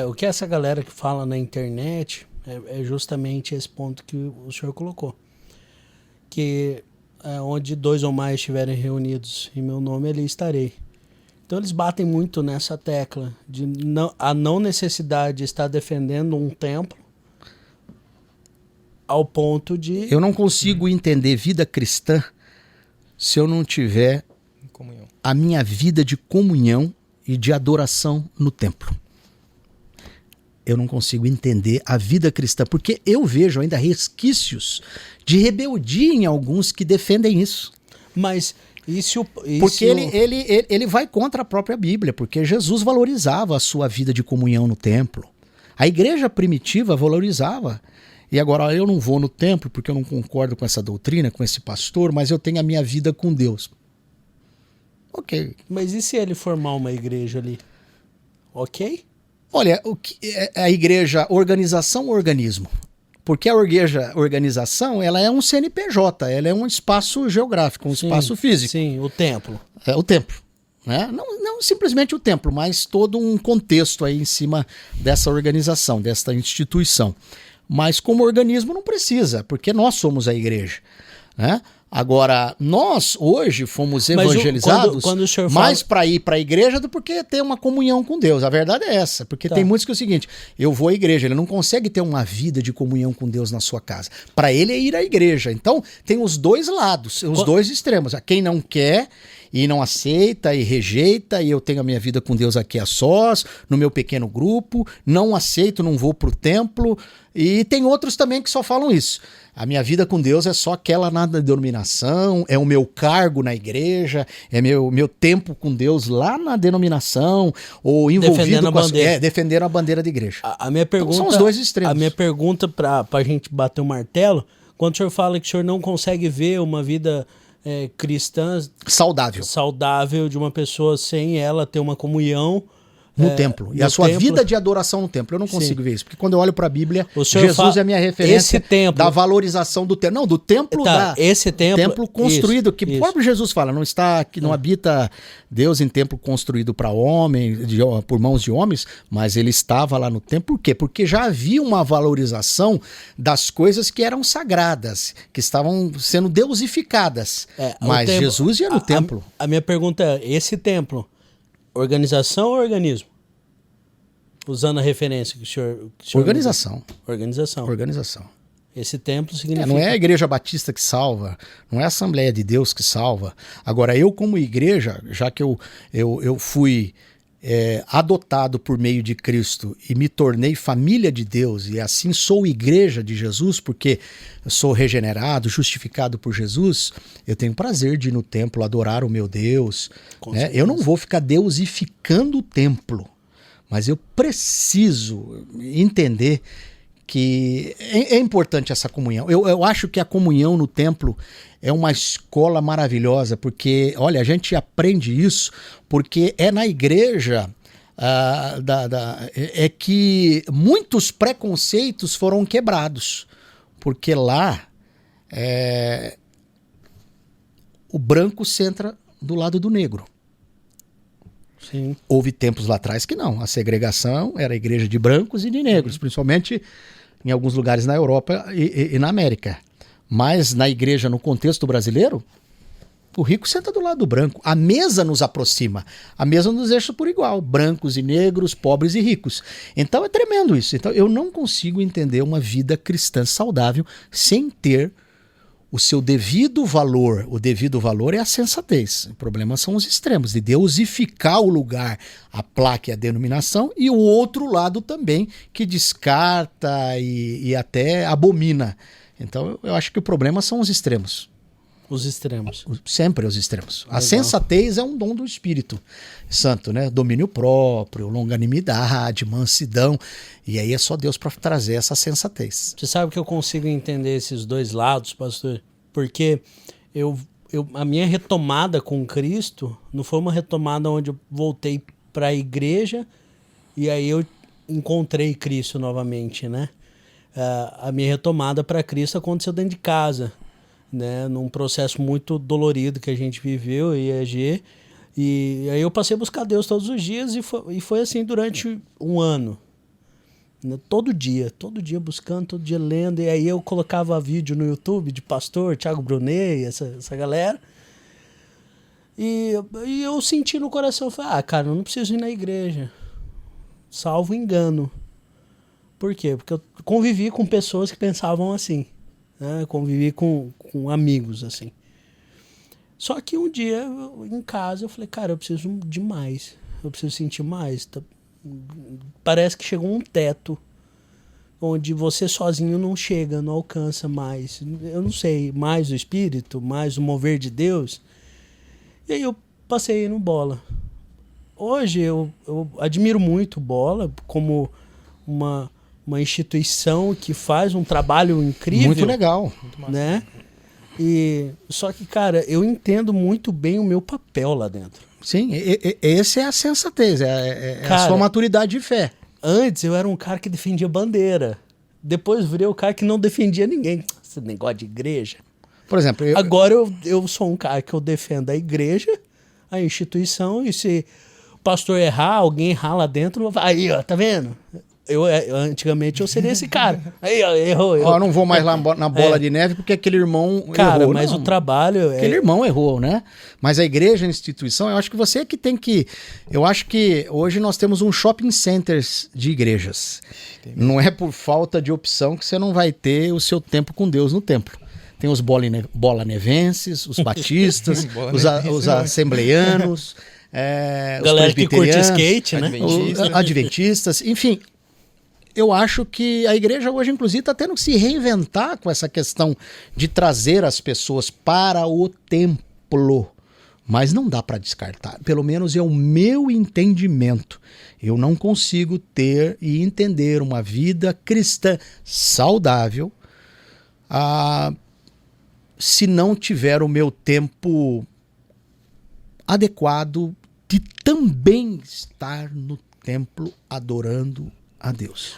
O que essa galera que fala na internet é justamente esse ponto que o senhor colocou. Que onde dois ou mais estiverem reunidos em meu nome, ali estarei. Então eles batem muito nessa tecla de a não necessidade de estar defendendo um templo ao ponto de... Eu não consigo entender vida cristã se eu não tiver Comunhão. a minha vida de comunhão e de adoração no templo. Eu não consigo entender a vida cristã, porque eu vejo ainda resquícios de rebeldia em alguns que defendem isso. Mas isso... Porque ele vai contra a própria Bíblia, porque Jesus valorizava a sua vida de comunhão no templo. A igreja primitiva valorizava. E agora eu não vou no templo porque eu não concordo com essa doutrina, com esse pastor, mas eu tenho a minha vida com Deus. Ok. Mas e se ele formar uma igreja ali? Ok? Olha, o que é a igreja, organização ou organismo? Porque a organização, ela é um CNPJ, ela é um espaço geográfico, um espaço físico. Sim, o templo. É o templo. Né? Não simplesmente o templo, mas todo um contexto aí em cima dessa organização, dessa instituição. Mas como organismo não precisa, porque nós somos a igreja. Né? Agora, nós hoje fomos evangelizados quando o senhor mais para ir para a igreja do que ter uma comunhão com Deus. A verdade é essa, porque tem muitos que é o seguinte, eu vou à igreja, ele não consegue ter uma vida de comunhão com Deus na sua casa. Para ele é ir à igreja. Então, tem os dois lados, os dois extremos. Quem não quer e não aceita e rejeita, e eu tenho a minha vida com Deus aqui a sós, no meu pequeno grupo, não aceito, não vou pro templo, e tem outros também que só falam isso. A minha vida com Deus é só aquela na denominação, é o meu cargo na igreja, é meu tempo com Deus lá na denominação, ou envolvido defendendo a bandeira da igreja. A minha pergunta, então, são os dois extremos. A minha pergunta pra gente bater o martelo, quando o senhor fala que o senhor não consegue ver uma vida cristã saudável de uma pessoa sem ela ter uma comunhão no templo. E a sua vida de adoração no templo. Eu não consigo ver isso. Porque quando eu olho para a Bíblia, Jesus é a minha referência da valorização do templo. Não, do templo templo construído. Que o próprio Jesus fala, não habita Deus em templo construído para homem, por mãos de homens, mas ele estava lá no templo. Por quê? Porque já havia uma valorização das coisas que eram sagradas, que estavam sendo deusificadas. Mas Jesus ia no templo. A minha pergunta é, esse templo, organização ou organismo? Usando a referência que o senhor... Organização. Organização. Esse templo significa... Não é a Igreja Batista que salva, não é a Assembleia de Deus que salva. Agora, eu como igreja, já que eu fui adotado por meio de Cristo e me tornei família de Deus, e assim sou igreja de Jesus, porque eu sou regenerado, justificado por Jesus, eu tenho prazer de ir no templo adorar o meu Deus. Né? Eu não vou ficar deusificando o templo, mas eu preciso entender que é importante essa comunhão. Eu acho que a comunhão no templo é uma escola maravilhosa, porque, olha, a gente aprende isso porque é na igreja que muitos preconceitos foram quebrados, porque lá o branco senta do lado do negro. Sim. Houve tempos lá atrás que não. A segregação era a igreja de brancos e de negros, principalmente em alguns lugares na Europa e na América. Mas na igreja, no contexto brasileiro, o rico senta do lado do branco. A mesa nos aproxima. A mesa nos deixa por igual. Brancos e negros, pobres e ricos. Então é tremendo isso. Então eu não consigo entender uma vida cristã saudável sem ter o seu devido valor. O devido valor é a sensatez. O problema são os extremos, de deusificar o lugar, a placa e a denominação, e o outro lado também, que descarta e até abomina. Então eu acho que o problema são os extremos. Os extremos. Sempre os extremos. Legal. A sensatez é um dom do Espírito Santo, né? Domínio próprio, longanimidade, mansidão. E aí é só Deus para trazer essa sensatez. Você sabe que eu consigo entender esses dois lados, pastor? Porque a minha retomada com Cristo não foi uma retomada onde eu voltei para a igreja e aí eu encontrei Cristo novamente, né? A minha retomada para Cristo aconteceu dentro de casa, né, num processo muito dolorido que a gente viveu, eu e a G, e aí eu passei a buscar Deus todos os dias e foi assim durante um ano, né? Todo dia buscando, todo dia lendo. E aí eu colocava vídeo no YouTube de pastor, Thiago Brunet, essa galera. E eu senti no coração, falei, cara, eu não preciso ir na igreja. Salvo engano. Por quê? Porque eu convivi com pessoas que pensavam assim, né? Convivi com amigos assim. Só que um dia, em casa, eu falei, cara, eu preciso de mais. Eu preciso sentir mais. Parece que chegou um teto onde você sozinho não chega, não alcança mais. Eu não sei, mais o Espírito, mais o mover de Deus. E aí eu passei no Bola. Hoje eu admiro muito o Bola como uma instituição que faz um trabalho incrível. Muito legal. Né? Só que, cara, eu entendo muito bem o meu papel lá dentro. Sim, essa é a sensatez, cara, a sua maturidade de fé. Antes eu era um cara que defendia bandeira. Depois virei o cara que não defendia ninguém. Esse negócio de igreja. Por exemplo, agora eu sou um cara que eu defendo a igreja, a instituição, e se o pastor errar, alguém errar lá dentro, aí, ó, tá vendo? Antigamente eu seria esse cara. Aí, ó, errou. Eu não vou mais lá na bola de neve porque aquele irmão cara, errou. Mas não. O trabalho... Aquele irmão errou, né? Mas a igreja, a instituição, eu acho que você é que tem que... Eu acho que hoje nós temos um shopping centers de igrejas. Não é por falta de opção que você não vai ter o seu tempo com Deus no templo. Tem os bola-nevenses, os batistas, os assembleianos, galera os que curte skate, né? Adventistas, enfim... Eu acho que a igreja hoje, inclusive, está tendo que se reinventar com essa questão de trazer as pessoas para o templo. Mas não dá para descartar. Pelo menos é o meu entendimento. Eu não consigo ter e entender uma vida cristã saudável se não tiver o meu tempo adequado de também estar no templo adorando a Deus.